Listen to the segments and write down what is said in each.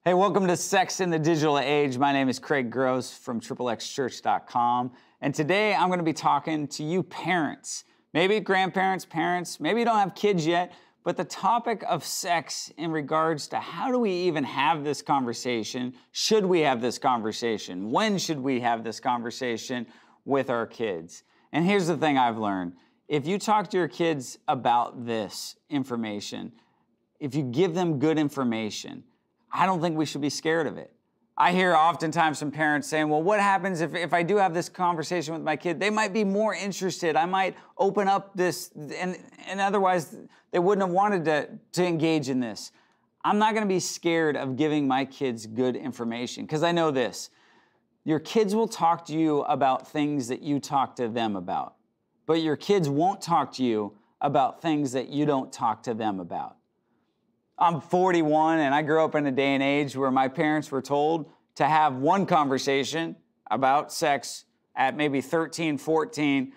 Hey, welcome to Sex in the Digital Age. My name is Craig Gross from XXXchurch.com. And today I'm going to be talking to you parents, maybe grandparents, parents, maybe you don't have kids yet, but the topic of sex in regards to how do we even have this conversation? Should we have this conversation? When should we have this conversation with our kids? And here's the thing I've learned. If you talk to your kids about this information, if you give them good information, I don't think we should be scared of it. I hear oftentimes from parents saying, well, what happens if I do have this conversation with my kid? They might be more interested. I might open up this, and otherwise they wouldn't have wanted to engage in this. I'm not gonna be scared of giving my kids good information because I know this. Your kids will talk to you about things that you talk to them about, but your kids won't talk to you about things that you don't talk to them about. I'm 41 and I grew up in a day and age where my parents were told to have one conversation about sex at maybe 13, 14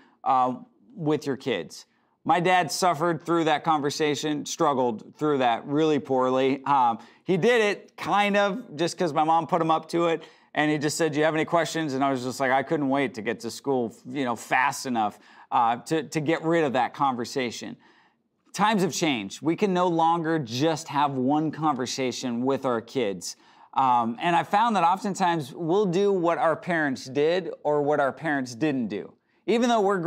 with your kids. My dad suffered through that conversation, struggled through that really poorly. He did it kind of just because my mom put him up to it, and he just said, do you have any questions? And I was just like, I couldn't wait to get to school, fast enough to get rid of that conversation. Times have changed. We can no longer just have one conversation with our kids. And I found that oftentimes we'll do what our parents did or what our parents didn't do. Even though our kids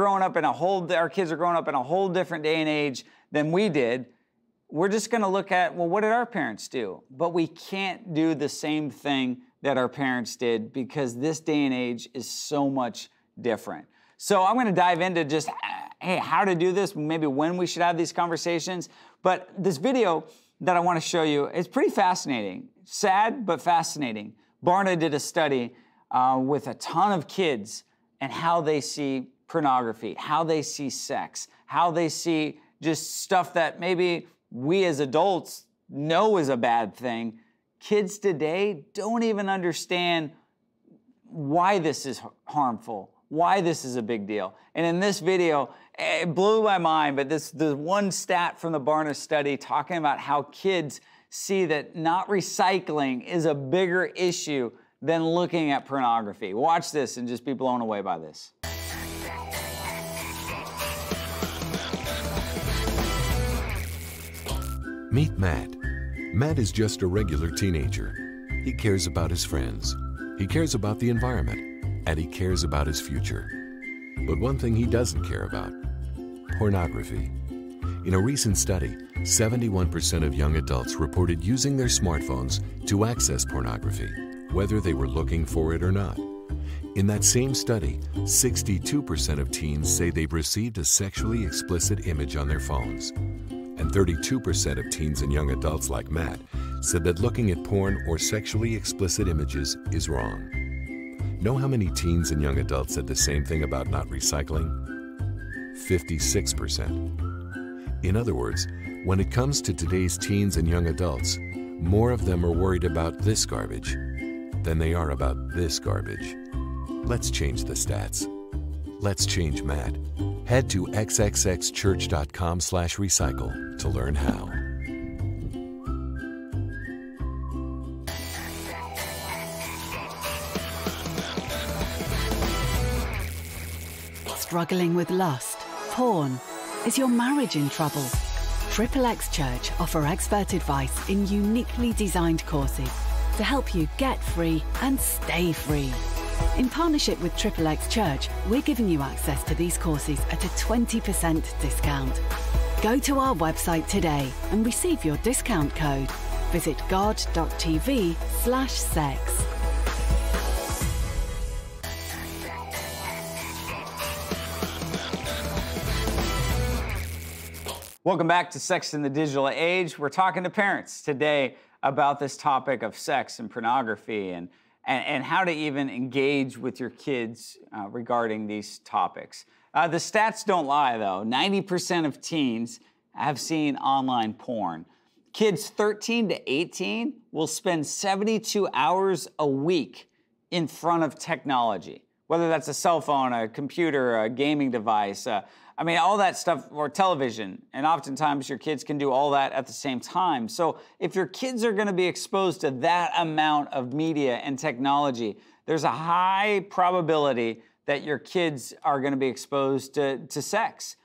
are growing up in a whole different day and age than we did, we're just gonna look at, well, what did our parents do? But we can't do the same thing that our parents did because this day and age is so much different. So I'm gonna dive into just, hey, how to do this, maybe when we should have these conversations. But this video that I wanna show you is pretty fascinating. Sad, but fascinating. Barna did a study with a ton of kids and how they see pornography, how they see sex, how they see just stuff that maybe we as adults know is a bad thing. Kids today don't even understand why this is harmful, why this is a big deal. And in this video, it blew my mind, but the one stat from the Barna study talking about how kids see that not recycling is a bigger issue than looking at pornography. Watch this and just be blown away by this. Meet Matt. Matt is just a regular teenager. He cares about his friends. He cares about the environment. And he cares about his future. But one thing he doesn't care about: pornography. In a recent study, 71% of young adults reported using their smartphones to access pornography, whether they were looking for it or not. In that same study, 62% of teens say they've received a sexually explicit image on their phones. And 32% of teens and young adults like Matt said that looking at porn or sexually explicit images is wrong. Know how many teens and young adults said the same thing about not recycling? 56%. In other words, when it comes to today's teens and young adults, more of them are worried about this garbage than they are about this garbage. Let's change the stats. Let's change Matt. Head to XXXchurch.com/recycle to learn how. Struggling with lust, porn? Is your marriage in trouble? XXX Church offer expert advice in uniquely designed courses to help you get free and stay free. In partnership with XXX Church, we're giving you access to these courses at a 20% discount. Go to our website today and receive your discount code. Visit god.tv/sex. Welcome back to Sex in the Digital Age. We're talking to parents today about this topic of sex and pornography and how to even engage with your kids regarding these topics. The stats don't lie, though. 90% of teens have seen online porn. Kids 13 to 18 will spend 72 hours a week in front of technology, whether that's a cell phone, a computer, a gaming device, I mean, all that stuff, or television, and oftentimes your kids can do all that at the same time. So if your kids are gonna be exposed to that amount of media and technology, there's a high probability that your kids are gonna be exposed to sex,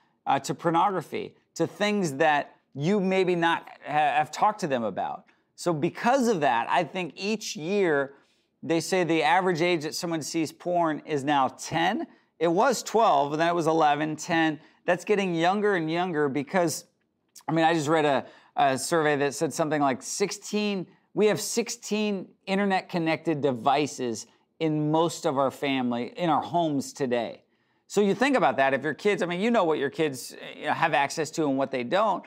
to pornography, to things that you maybe not have talked to them about. So because of that, I think each year, they say the average age that someone sees porn is now 10. It was 12, and then it was 11, 10. That's getting younger and younger because, I mean, I just read a survey that said something like we have 16 internet-connected devices in most of our family, in our homes today. So you think about that, if your kids, I mean, you know what your kids have access to and what they don't.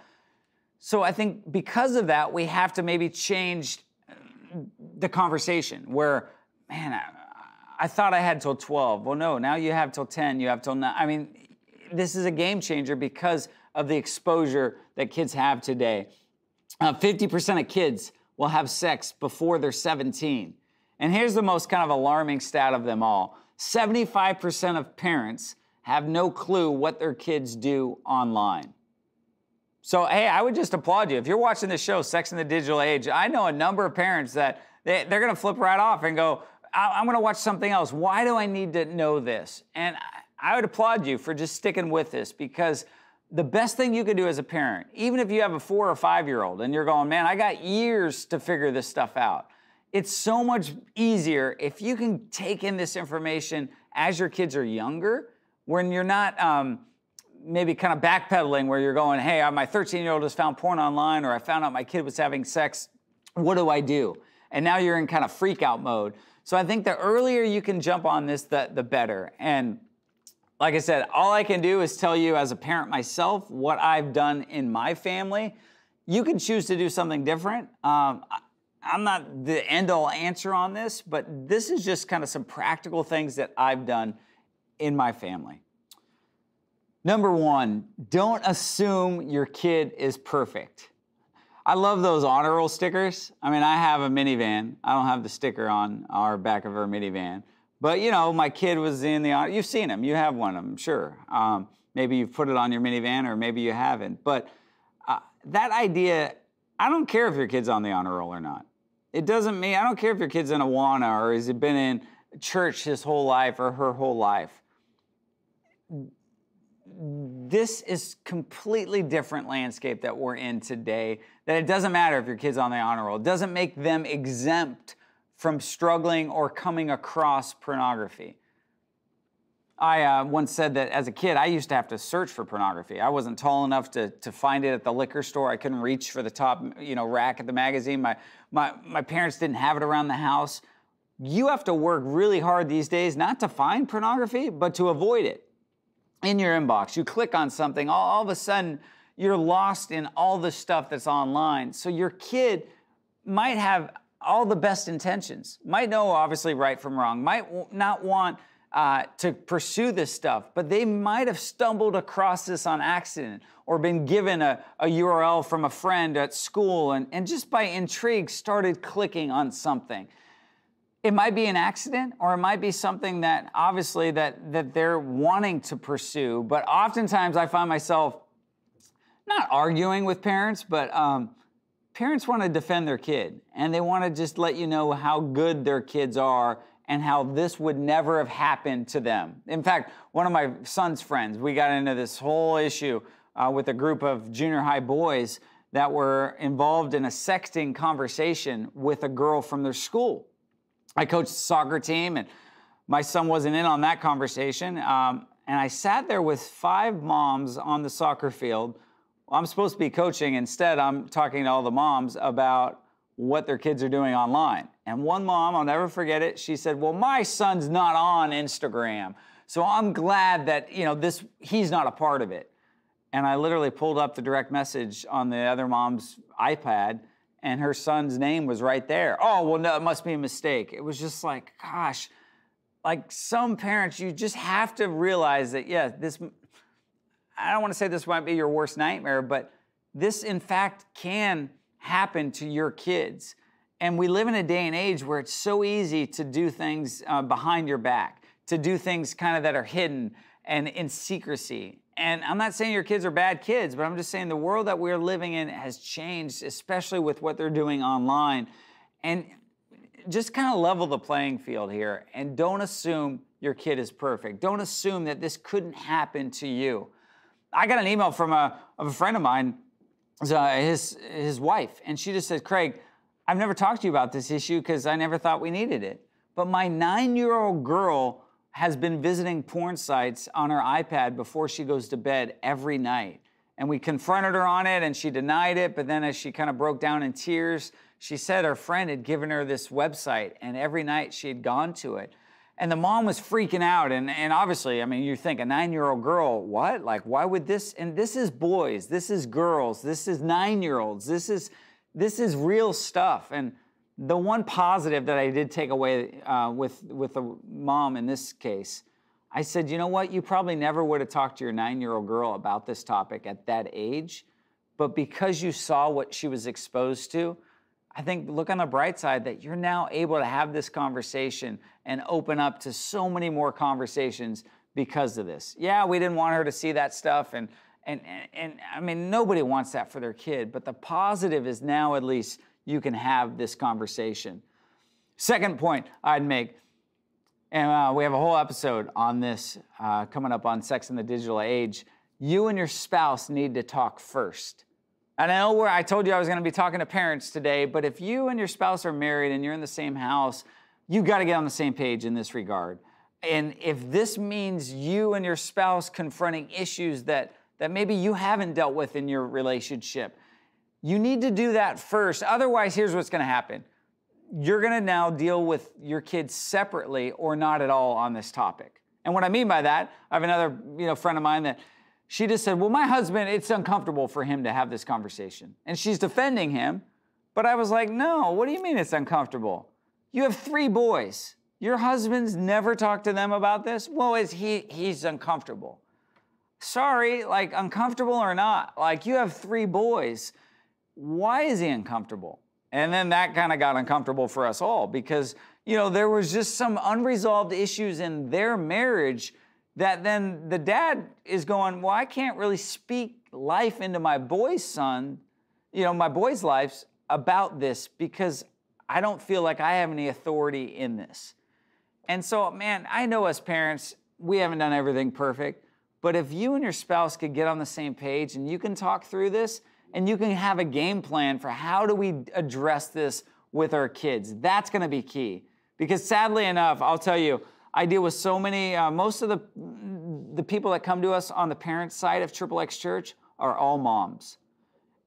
So I think because of that, we have to maybe change the conversation where, man, I thought I had till 12. Well, no, now you have till 10, you have till 9. I mean, this is a game changer because of the exposure that kids have today. 50% of kids will have sex before they're 17. And here's the most kind of alarming stat of them all. 75% of parents have no clue what their kids do online. So, hey, I would just applaud you. If you're watching this show, Sex in the Digital Age, I know a number of parents that they're going to flip right off and go, I'm going to watch something else. Why do I need to know this? And I would applaud you for just sticking with this, because the best thing you can do as a parent, even if you have a 4 or 5-year-old and you're going, man, I got years to figure this stuff out. It's so much easier if you can take in this information as your kids are younger, when you're not maybe kind of backpedaling where you're going, hey, my 13-year-old has found porn online, or I found out my kid was having sex. What do I do? And now you're in kind of freak out mode. So I think the earlier you can jump on this, the better. And like I said, all I can do is tell you as a parent myself what I've done in my family. You can choose to do something different. I'm not the end-all answer on this, but this is just kind of some practical things that I've done in my family. Number 1, don't assume your kid is perfect. I love those honor roll stickers. I mean, I have a minivan. I don't have the sticker on our back of our minivan. But, you know, my kid was in the honor. You've seen them. You have one, I'm sure. Maybe you've put it on your minivan, or maybe you haven't. But that idea, I don't care if your kid's on the honor roll or not. It doesn't mean, I don't care if your kid's in Awana, or has been in church his whole life or her whole life. This is completely different landscape that we're in today, that it doesn't matter if your kid's on the honor roll. It doesn't make them exempt from struggling or coming across pornography. I once said that as a kid, I used to have to search for pornography. I wasn't tall enough to find it at the liquor store. I couldn't reach for the top, rack at the magazine. My parents didn't have it around the house. You have to work really hard these days, not to find pornography, but to avoid it. In your inbox, you click on something, all of a sudden you're lost in all the stuff that's online. So your kid might have all the best intentions, might know obviously right from wrong, might not want to pursue this stuff, but they might have stumbled across this on accident, or been given a URL from a friend at school, and just by intrigue started clicking on something. It might be an accident, or it might be something that obviously that they're wanting to pursue. But oftentimes I find myself not arguing with parents, but parents want to defend their kid, and they want to just let you know how good their kids are and how this would never have happened to them. In fact, one of my son's friends, we got into this whole issue with a group of junior high boys that were involved in a sexting conversation with a girl from their school. I coached the soccer team, and my son wasn't in on that conversation. And I sat there with 5 moms on the soccer field. I'm supposed to be coaching. Instead, I'm talking to all the moms about what their kids are doing online. And one mom, I'll never forget it, she said, well, my son's not on Instagram, so I'm glad that he's not a part of it. And I literally pulled up the direct message on the other mom's iPad, and her son's name was right there. Oh, well, no, it must be a mistake. It was just like, gosh, like some parents, you just have to realize that, yeah, I don't want to say this might be your worst nightmare, but this, in fact, can happen to your kids. And we live in a day and age where it's so easy to do things behind your back, to do things kind of that are hidden. and in secrecy. And I'm not saying your kids are bad kids, but I'm just saying the world that we're living in has changed, especially with what they're doing online. And just kind of level the playing field here and don't assume your kid is perfect. Don't assume that this couldn't happen to you. I got an email from a friend of mine, his wife, and she just said, Craig, I've never talked to you about this issue because I never thought we needed it. But my 9-year-old girl has been visiting porn sites on her iPad before she goes to bed every night. And we confronted her on it and she denied it, but then as she kind of broke down in tears, she said her friend had given her this website and every night she had gone to it. And the mom was freaking out. And obviously, I mean, you think a 9-year-old girl, what? Like, why would this? And this is boys, this is girls, this is 9-year-olds, this is real stuff. And the one positive that I did take away with the mom in this case, I said, you know what? You probably never would have talked to your 9-year-old girl about this topic at that age, but because you saw what she was exposed to, I think look on the bright side that you're now able to have this conversation and open up to so many more conversations because of this. Yeah, we didn't want her to see that stuff, and I mean, nobody wants that for their kid, but the positive is now at least you can have this conversation. Second point I'd make, and we have a whole episode on this coming up on sex in the digital age, you and your spouse need to talk first. And I know where I told you I was going to be talking to parents today, but if you and your spouse are married and you're in the same house, you got to get on the same page in this regard. And if this means you and your spouse confronting issues that maybe you haven't dealt with in your relationship, you need to do that first. Otherwise, here's what's going to happen. You're going to now deal with your kids separately or not at all on this topic. And what I mean by that, I have another friend of mine that she just said, well, my husband, it's uncomfortable for him to have this conversation. And she's defending him. But I was like, no, what do you mean it's uncomfortable? You have 3 boys. Your husband's never talked to them about this? Well, he's uncomfortable. Sorry, like uncomfortable or not, like you have 3 boys. Why is he uncomfortable? And then that kind of got uncomfortable for us all because, there was just some unresolved issues in their marriage that then the dad is going, well, I can't really speak life into my boy's my boy's lives about this because I don't feel like I have any authority in this. And so, man, I know as parents, we haven't done everything perfect, but if you and your spouse could get on the same page and you can talk through this and you can have a game plan for how do we address this with our kids, that's going to be key. Because sadly enough, I'll tell you, I deal with so many, most of the people that come to us on the parent side of XXX Church are all moms.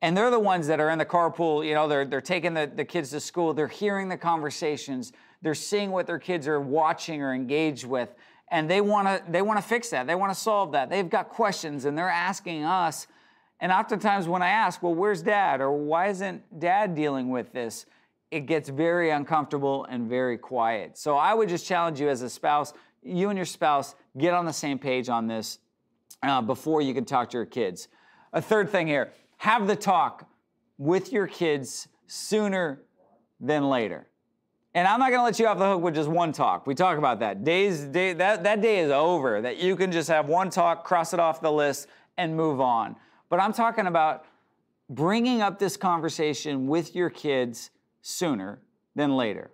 And they're the ones that are in the carpool, they're taking the kids to school, they're hearing the conversations, they're seeing what their kids are watching or engaged with, and they want to fix that, they want to solve that. They've got questions and they're asking us, and oftentimes when I ask, well, where's dad? Or why isn't dad dealing with this? It gets very uncomfortable and very quiet. So I would just challenge you as a spouse, you and your spouse, get on the same page on this before you can talk to your kids. A third thing here, have the talk with your kids sooner than later. And I'm not gonna let you off the hook with just one talk. We talk about that. That day is over, that you can just have one talk, cross it off the list, and move on. But I'm talking about bringing up this conversation with your kids sooner than later.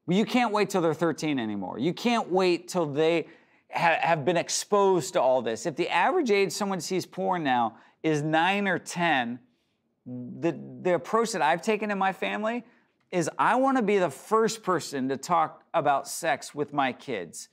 You can't wait till they're 13 anymore. You can't wait till they have been exposed to all this. If the average age someone sees porn now is 9 or 10, the approach that I've taken in my family is I want to be the first person to talk about sex with my kids,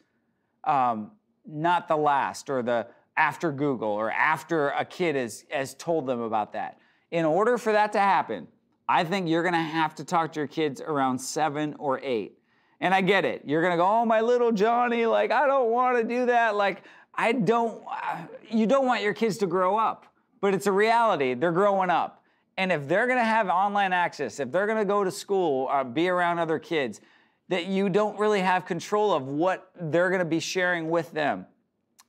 not the last or the after Google or after a kid has told them about that. In order for that to happen, I think you're going to have to talk to your kids around 7 or 8. And I get it. You're going to go, oh, my little Johnny, like, I don't want to do that. Like, you don't want your kids to grow up, but it's a reality. They're growing up. And if they're going to have online access, if they're going to go to school, be around other kids, that you don't really have control of what they're going to be sharing with them.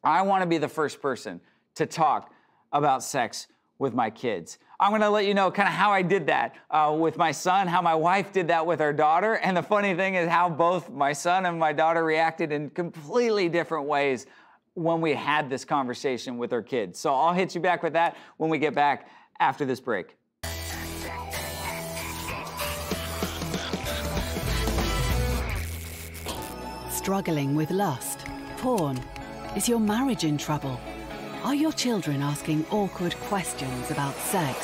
I want to be the first person to talk about sex with my kids. I'm going to let you know kind of how I did that with my son, how my wife did that with our daughter. And the funny thing is how both my son and my daughter reacted in completely different ways when we had this conversation with our kids. So I'll hit you back with that when we get back after this break. Struggling with lust, porn? Is your marriage in trouble? Are your children asking awkward questions about sex?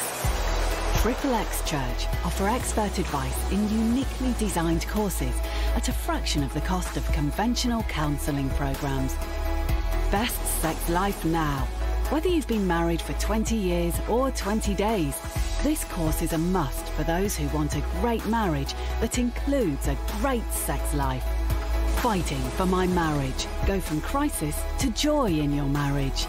XXX Church offer expert advice in uniquely designed courses at a fraction of the cost of conventional counseling programs. Best sex life now. Whether you've been married for 20 years or 20 days, this course is a must for those who want a great marriage that includes a great sex life. Fighting for my marriage. Go from crisis to joy in your marriage.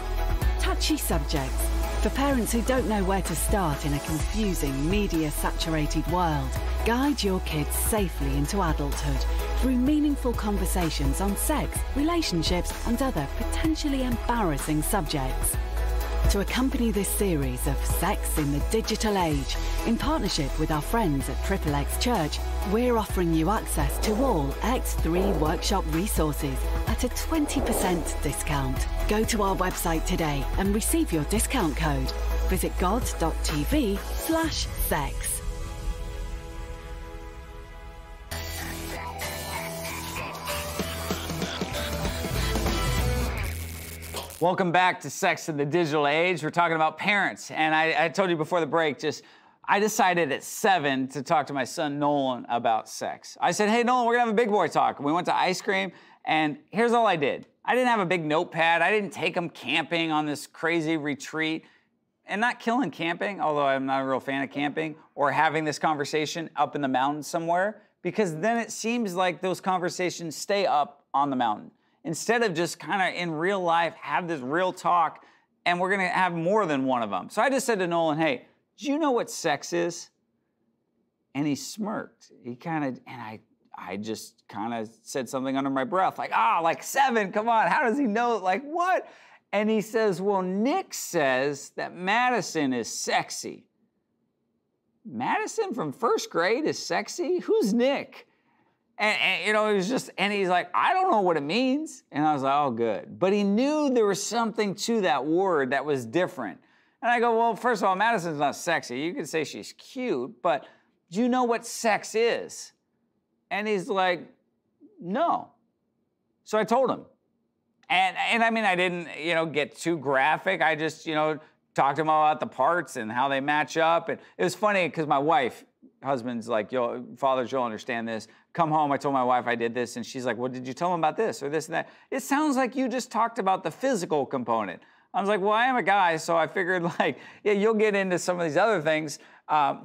Touchy subjects for parents who don't know where to start in a confusing, media-saturated world. Guide your kids safely into adulthood through meaningful conversations on sex, relationships, and other potentially embarrassing subjects. To accompany this series of Sex in the Digital Age, in partnership with our friends at XXX Church, we're offering you access to all X3 workshop resources at a 20% discount. Go to our website today and receive your discount code. Visit god.tv/sex. Welcome back to Sex in the Digital Age. We're talking about parents. And I told you before the break, I decided at 7 to talk to my son Nolan about sex. I said, hey, Nolan, we're gonna have a big boy talk. We went to ice cream, and here's all I did. I didn't have a big notepad. I didn't take him camping on this crazy retreat. And not killing camping, although I'm not a real fan of camping, or having this conversation up in the mountains somewhere, because then it seems like those conversations stay up on the mountain. Instead of just kind of in real life, have this real talk, and we're gonna have more than one of them. So I just said to Nolan, hey, do you know what sex is? And he smirked. He kind of, and I just kind of said something under my breath, like, like 7, come on, how does he know? Like, what? And he says, well, Nick says that Madison is sexy. Madison from first grade is sexy? Who's Nick? And you know, it was just, and he's like, I don't know what it means. And I was like, oh, good. But he knew there was something to that word that was different. And I go, well, first of all, Madison's not sexy. You can say she's cute, but do you know what sex is? And he's like, no. So I told him. And I mean, I didn't, get too graphic. I just, talked to him about the parts and how they match up. And it was funny because my wife, husband's like, fathers, you'll understand this. Come home, I told my wife I did this, and she's like, well, did you tell him about this or this and that? It sounds like you just talked about the physical component. I was like, well, I am a guy, so I figured yeah, you'll get into some of these other things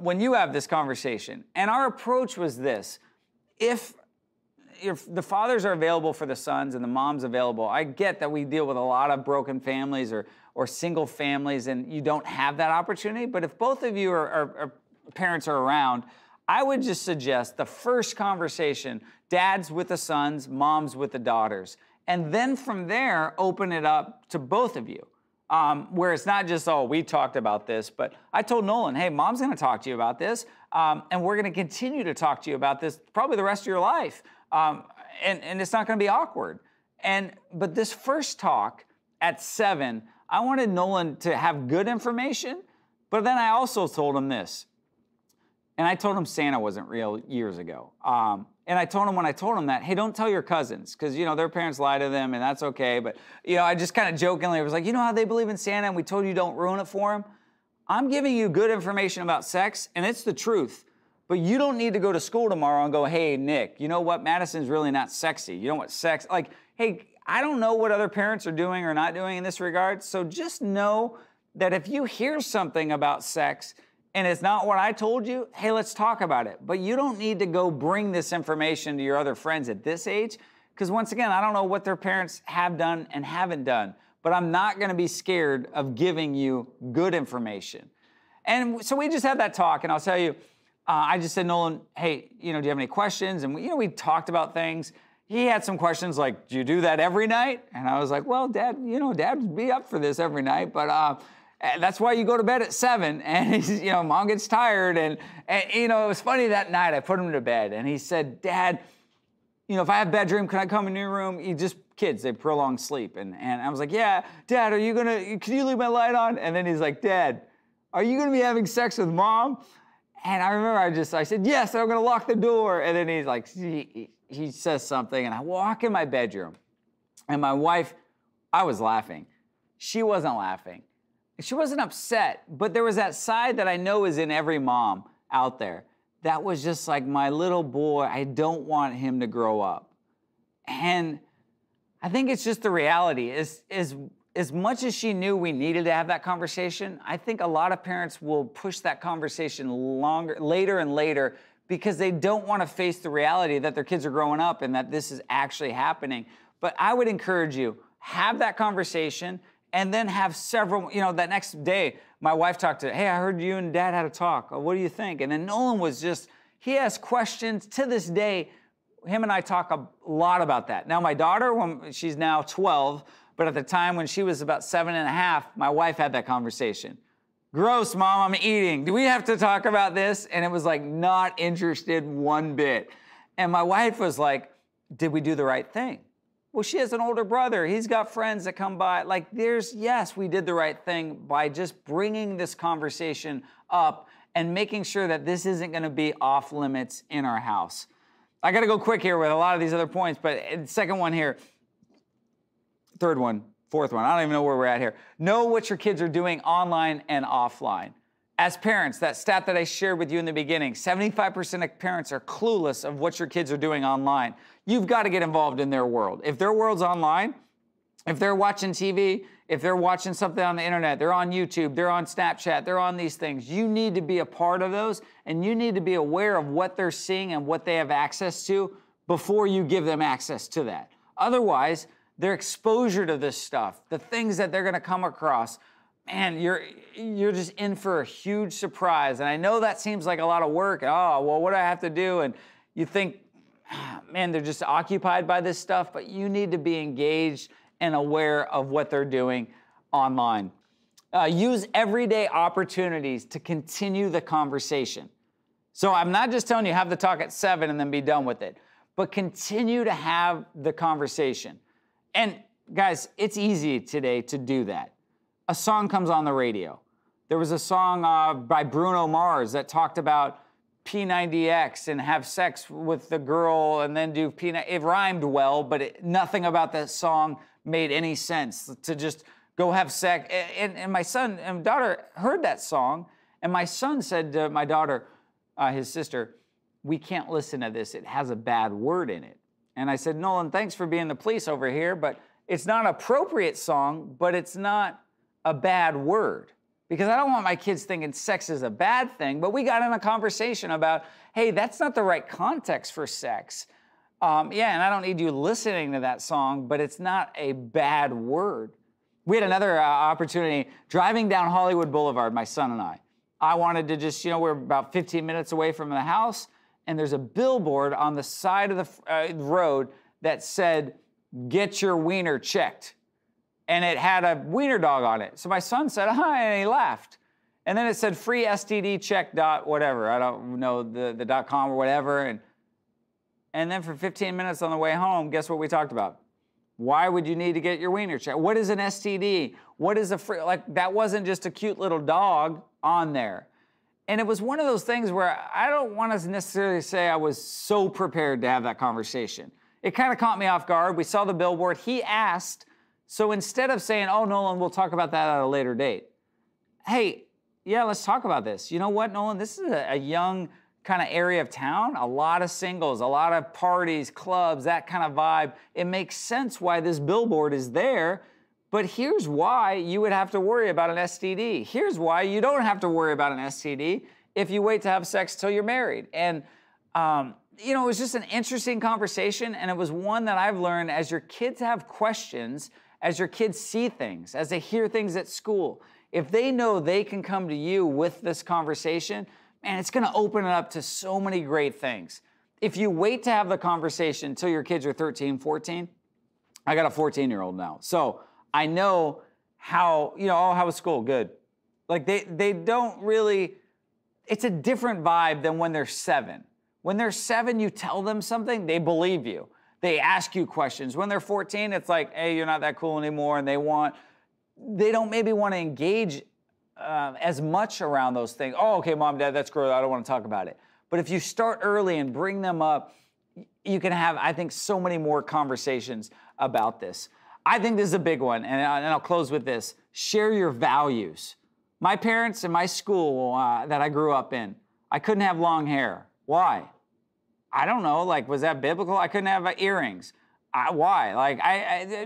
when you have this conversation. And our approach was this. If the fathers are available for the sons and the mom's available, I get that we deal with a lot of broken families or single families and you don't have that opportunity, but if both of you are parents are around, I would just suggest the first conversation, dads with the sons, moms with the daughters. And then from there, open it up to both of you. Where it's not just, we talked about this, but I told Nolan, hey, mom's gonna talk to you about this, and we're gonna continue to talk to you about this probably the rest of your life. And it's not gonna be awkward. But this first talk at 7, I wanted Nolan to have good information, but then I also told him this. And I told him Santa wasn't real years ago. And I told him when I told him that, hey, don't tell your cousins, because, their parents lie to them, and that's okay. But, I just kind of jokingly was like, how they believe in Santa, and we told you don't ruin it for them? I'm giving you good information about sex, and it's the truth. But you don't need to go to school tomorrow and go, hey, Nick, you know what? Madison's really not sexy. You know what sex, hey, I don't know what other parents are doing or not doing in this regard. So just know that if you hear something about sex, and it's not what I told you, hey, let's talk about it. But you don't need to go bring this information to your other friends at this age, because once again, I don't know what their parents have done and haven't done, but I'm not gonna be scared of giving you good information. And so we just had that talk, and I'll tell you, I just said, Nolan, hey, do you have any questions? And we talked about things. He had some questions like, do you do that every night? And I was like, well, Dad, Dad would be up for this every night, but that's why you go to bed at 7, and he's, Mom gets tired, and it was funny that night I put him to bed, and he said, Dad, if I have a bedroom, can I come in your room? He just kids, they prolong sleep. And I was like, yeah, Dad, can you leave my light on? And then he's like, Dad, are you gonna be having sex with Mom? And I remember I said, yes, I'm gonna lock the door. And then he's like, he says something, and I walk in my bedroom, and my wife, I was laughing. She wasn't laughing. She wasn't upset, but there was that side that I know is in every mom out there. That was just like, my little boy, I don't want him to grow up. And I think it's just the reality. As much as she knew we needed to have that conversation, I think a lot of parents will push that conversation later and later because they don't want to face the reality that their kids are growing up and that this is actually happening. But I would encourage you, have that conversation and then have several, that next day, my wife talked to, hey, I heard you and Dad had a talk. What do you think? And then Nolan he asked questions to this day. Him and I talk a lot about that. Now, my daughter, she's now 12, but at the time when she was about 7.5, my wife had that conversation. Gross, Mom, I'm eating. Do we have to talk about this? And it was like, not interested one bit. And my wife was like, did we do the right thing? Well, she has an older brother. He's got friends that come by. Like, yes, we did the right thing by just bringing this conversation up and making sure that this isn't going to be off limits in our house. I got to go quick here with a lot of these other points, but second one here, third one, fourth one, I don't even know where we're at here. Know what your kids are doing online and offline. As parents, that stat that I shared with you in the beginning, 75% of parents are clueless of what your kids are doing online. You've got to get involved in their world. If their world's online, if they're watching TV, if they're watching something on the internet, they're on YouTube, they're on Snapchat, they're on these things, you need to be a part of those, and you need to be aware of what they're seeing and what they have access to before you give them access to that. Otherwise, their exposure to this stuff, the things that they're going to come across, man, you're just in for a huge surprise. And I know that seems like a lot of work. Oh, well, what do I have to do? And you think, man, they're just occupied by this stuff, but you need to be engaged and aware of what they're doing online. Use everyday opportunities to continue the conversation. So I'm not just telling you have the talk at 7 and then be done with it, but continue to have the conversation. And guys, it's easy today to do that. A song comes on the radio. There was a song by Bruno Mars that talked about P90X and have sex with the girl and then do P90. It rhymed well, but nothing about that song made any sense to just go have sex. And my son and daughter heard that song, and my son said to my daughter, his sister, we can't listen to this. It has a bad word in it. And I said, Nolan, thanks for being the police over here, but it's not an appropriate song, but it's not a bad word. Because I don't want my kids thinking sex is a bad thing, but we got in a conversation about, hey, that's not the right context for sex. Yeah, and I don't need you listening to that song, but it's not a bad word. We had another opportunity driving down Hollywood Boulevard, my son and I. I wanted to just, we're about 15 minutes away from the house, and there's a billboard on the side of the road that said, get your wiener checked. And it had a wiener dog on it. So my son said, hi, and he laughed. And then it said free STD check dot whatever. I don't know the .com or whatever. And then for 15 minutes on the way home, guess what we talked about? Why would you need to get your wiener checked? What is an STD? What is a free, that wasn't just a cute little dog on there. And it was one of those things where I don't want to necessarily say I was so prepared to have that conversation. It kind of caught me off guard. We saw the billboard. He asked, so instead of saying, oh, Nolan, we'll talk about that at a later date. Hey, yeah, let's talk about this. You know what, Nolan? This is a young kind of area of town, a lot of singles, a lot of parties, clubs, that kind of vibe. It makes sense why this billboard is there, but here's why you would have to worry about an STD. Here's why you don't have to worry about an STD if you wait to have sex till you're married. And, it was just an interesting conversation, and it was one that I've learned as your kids have questions, as your kids see things, as they hear things at school, if they know they can come to you with this conversation, man, it's going to open it up to so many great things. If you wait to have the conversation until your kids are 13, 14, I got a 14-year-old now. So I know how, how was school? Good. Like they don't really, it's a different vibe than when they're 7. When they're 7, you tell them something, they believe you. They ask you questions. When they're 14, it's like, hey, you're not that cool anymore, and they don't maybe want to engage as much around those things. Oh, okay, mom, dad, that's gross. I don't want to talk about it. But if you start early and bring them up, you can have, I think, so many more conversations about this. I think this is a big one, and I'll close with this. Share your values. My parents and my school that I grew up in, I couldn't have long hair. Why? I don't know. Like, was that biblical? I couldn't have earrings. Why? Like,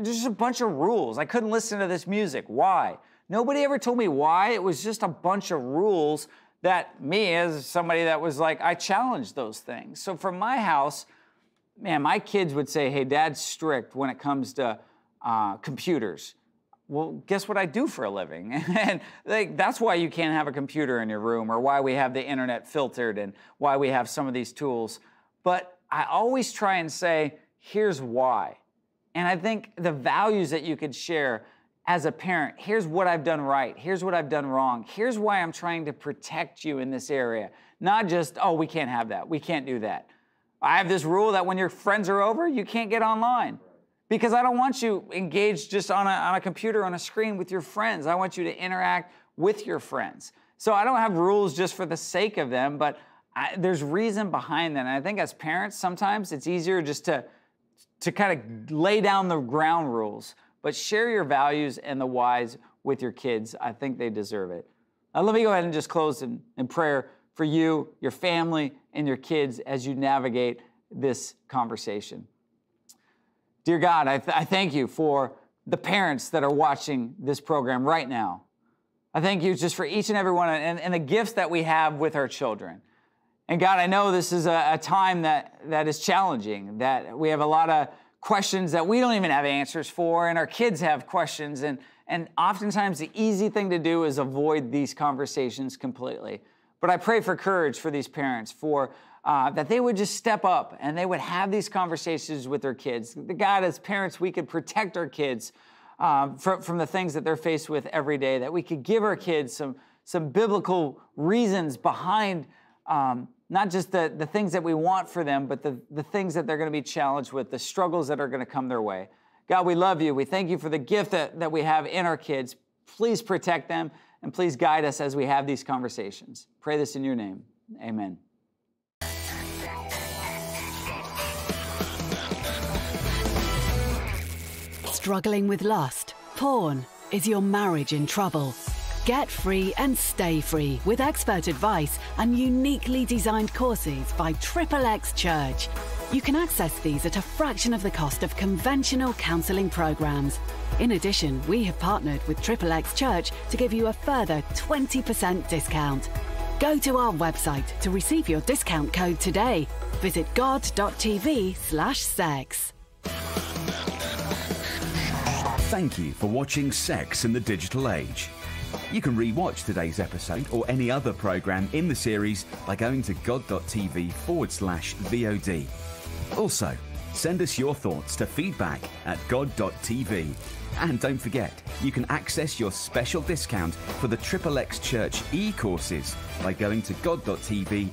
just a bunch of rules. I couldn't listen to this music. Why? Nobody ever told me why. It was just a bunch of rules that me, as somebody that was like, I challenged those things. So from my house, man, my kids would say, hey, Dad's strict when it comes to computers. Well, guess what I do for a living? And that's why you can't have a computer in your room, or why we have the internet filtered, and why we have some of these tools. But I always try and say, here's why. And I think the values that you could share as a parent, here's what I've done right, here's what I've done wrong, here's why I'm trying to protect you in this area. Not just, oh, we can't have that, we can't do that. I have this rule that when your friends are over, you can't get online. Because I don't want you engaged just on a computer, on a screen with your friends. I want you to interact with your friends. So I don't have rules just for the sake of them, but there's reason behind that. And I think as parents, sometimes it's easier just to kind of lay down the ground rules, but share your values and the whys with your kids. I think they deserve it. Let me go ahead and just close in prayer for you, your family, and your kids as you navigate this conversation. Dear God, I thank you for the parents that are watching this program right now. I thank you just for each and every one and the gifts that we have with our children. And God, I know this is a time that is challenging, that we have a lot of questions that we don't even have answers for, and our kids have questions. And oftentimes the easy thing to do is avoid these conversations completely. But I pray for courage for these parents, for that they would just step up and they would have these conversations with their kids. God, as parents, we could protect our kids from the things that they're faced with every day, that we could give our kids some biblical reasons behind not just the things that we want for them, but the things that they're going to be challenged with, the struggles that are going to come their way. God, we love you. We thank you for the gift that we have in our kids. Please protect them, and please guide us as we have these conversations. Pray this in your name. Amen. Struggling with lust, porn? Is your marriage in trouble? Get free and stay free with expert advice and uniquely designed courses by XXX Church. You can access these at a fraction of the cost of conventional counseling programs. In addition, we have partnered with XXX Church to give you a further 20% discount. Go to our website to receive your discount code today. Visit god.tv/sex. Thank you for watching Sex in the Digital Age. You can re-watch today's episode or any other program in the series by going to god.tv/VOD. Also, send us your thoughts to feedback@god.tv. And don't forget, you can access your special discount for the XXX Church e-courses by going to god.tv/sex.